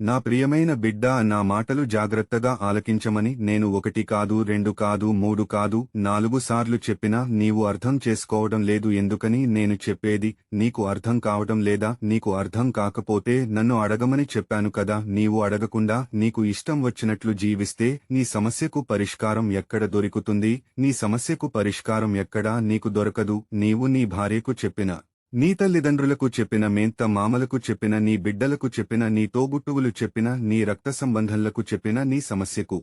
నా ప్రియమైన బిడ్డా, నా మాటలు జాగ్రత్తగా ఆలకించమని నేను 1 కాదు 2 కాదు 3 కాదు 4 సార్లు చెప్పినా నీవు అర్థం చేసుకోవడం లేదు. ఎందుకని నేను చెప్పేది నీకు అర్థం కావడం లేదా? నీకు అర్థం కాకపోతే నన్ను అడగమని చెప్పాను కదా. నీవు అడగకుండా నీకు ఇష్టం వచ్చినట్లు జీవిస్తే నీ సమస్యకు పరిష్కారం ఎక్కడ దొరుకుతుంది? నీ సమస్యకు పరిష్కారం ఎక్కడా నీకు దొరకదు. నీవు నీ భార్యకు చెప్పిన, నీ తల్లిదండ్రులకు చెప్పిన, మేంత మామలకు చెప్పిన, నీ బిడ్డలకు చెప్పిన, నీ తోబుట్టువులు చెప్పిన, నీ రక్త సంబంధంలకు చెప్పిన నీ సమస్యకు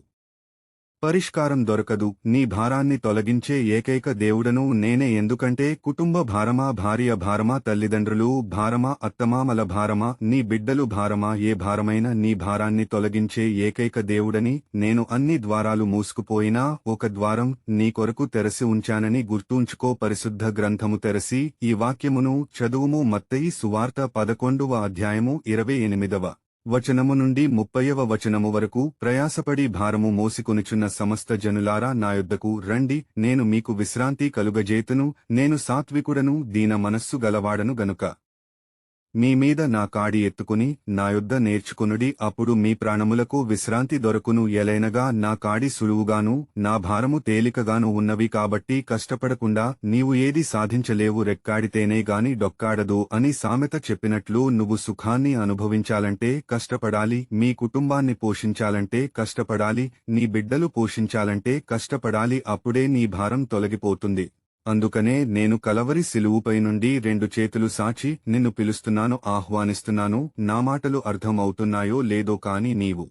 పరిష్కారం దొరకదు. నీ భారాన్ని తొలగించే ఏకైక దేవుడను నేనే. ఎందుకంటే కుటుంబ భారమా, భార్య భారమా, తల్లిదండ్రులు భారమా, అత్తమామల భారమా, నీ బిడ్డలు భారమా, ఏ భారమైనా నీ భారాన్ని తొలగించే ఏకైక దేవుడని నేను. అన్ని ద్వారాలు మూసుకుపోయినా ఒక ద్వారం నీ కొరకు తెరసి ఉంచానని గుర్తుంచుకో. పరిశుద్ధ గ్రంథము తెరసి ఈ వాక్యమును చదువుము. మత్తయి సువార్త 11వ అధ్యాయము 28వ వచనము నుండి 30వ వచనము వరకు. ప్రయాసపడి భారము మోసికొనుచున్న సమస్త జనులారా, నా యొద్దకు రండి, నేను మీకు విశ్రాంతి కలుగజేతును. నేను సాత్వికుడను, దీన మనస్సు గలవాడను గనుక మీ మీద నా కాడి ఎత్తుకుని నా యొద్ద నేర్చుకొనుడి, అప్పుడు మీ ప్రాణములకు విశ్రాంతి దొరకును. ఎలైనగా నా కాడి సులువుగాను నా భారము తేలికగాను ఉన్నవి. కాబట్టి కష్టపడకుండా నీవు ఏది సాధించలేవు. రెక్కాడితేనే గాని డొక్కాడదు అని సామెత చెప్పినట్లు నువ్వు సుఖాన్ని అనుభవించాలంటే కష్టపడాలి. మీ కుటుంబాన్ని పోషించాలంటే కష్టపడాలి. నీ బిడ్డలు పోషించాలంటే కష్టపడాలి. అప్పుడే నీ భారం తొలగిపోతుంది. అందుకనే నేను కలవరి శిలువుపై నుండి 2 చేతులు సాచి నిన్ను పిలుస్తున్నాను, ఆహ్వానిస్తున్నాను. నా మాటలు అర్థం అవుతున్నాయో లేదో కాని నీవు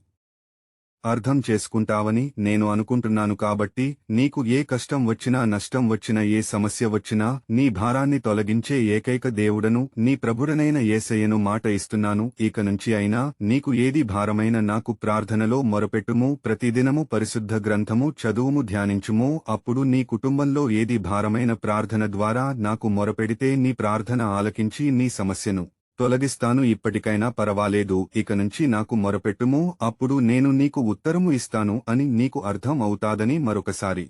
అర్థం చేసుకుంటావని నేను అనుకుంటున్నాను. కాబట్టి నీకు ఏ కష్టం వచ్చినా, నష్టం వచ్చినా, ఏ సమస్య వచ్చినా నీ భారాన్ని తొలగించే ఏకైక దేవుడను, నీ ప్రభుడనైన యేసయ్యను మాట ఇస్తున్నాను. ఇక నుంచి అయినా నీకు ఏది భారమైన నాకు ప్రార్థనలో మొరపెట్టుము. ప్రతిదినము పరిశుద్ధ గ్రంథము చదువుము, ధ్యానించుము. అప్పుడు నీ కుటుంబంలో ఏది భారమైన ప్రార్థన ద్వారా నాకు మొరపెడితే నీ ప్రార్థన ఆలకించి నీ సమస్యను తొలగిస్తాను. ఇప్పటికైనా పరవాలేదు, ఇక నుంచి నాకు మొరపెట్టుము, అప్పుడు నేను నీకు ఉత్తరము ఇస్తాను అని నీకు అర్థం అవుతాదని మరొకసారి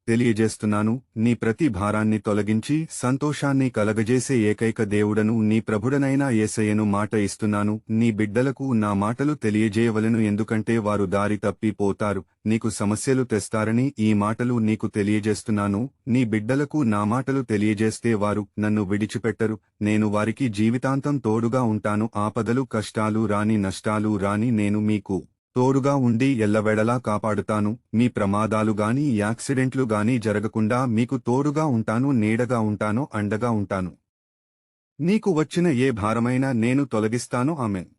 తెలియజేస్తున్నాను. నీ ప్రతి భారాన్ని తొలగించి సంతోషాన్ని కలగజేసే ఏకైక దేవుడను, నీ ప్రభుడనైన యేసయ్యను మాట ఇస్తున్నాను. నీ బిడ్డలకు నా మాటలు తెలియజేయవలెను, ఎందుకంటే వారు దారి తప్పిపోతారు, నీకు సమస్యలు తెస్తారని ఈ మాటలు నీకు తెలియజేస్తున్నాను. నీ బిడ్డలకు నా మాటలు తెలియజేస్తే వారు నన్ను విడిచిపెట్టరు. నేను వారికి జీవితాంతం తోడుగా ఉంటాను. ఆపదలు కష్టాలు రాని, నష్టాలు రాని నేను మీకు తోడుగా ఉండి ఎల్లవేళలా కాపాడుతాను. మీ ప్రమాదాలు గాని, యాక్సిడెంట్లు గాని జరగకుండా మీకు తోడుగా ఉంటాను, నీడగా ఉంటాను, అండగా ఉంటాను. నీకు వచ్చిన ఏ భారమైనా నేను తొలగిస్తాను. ఆమేన్.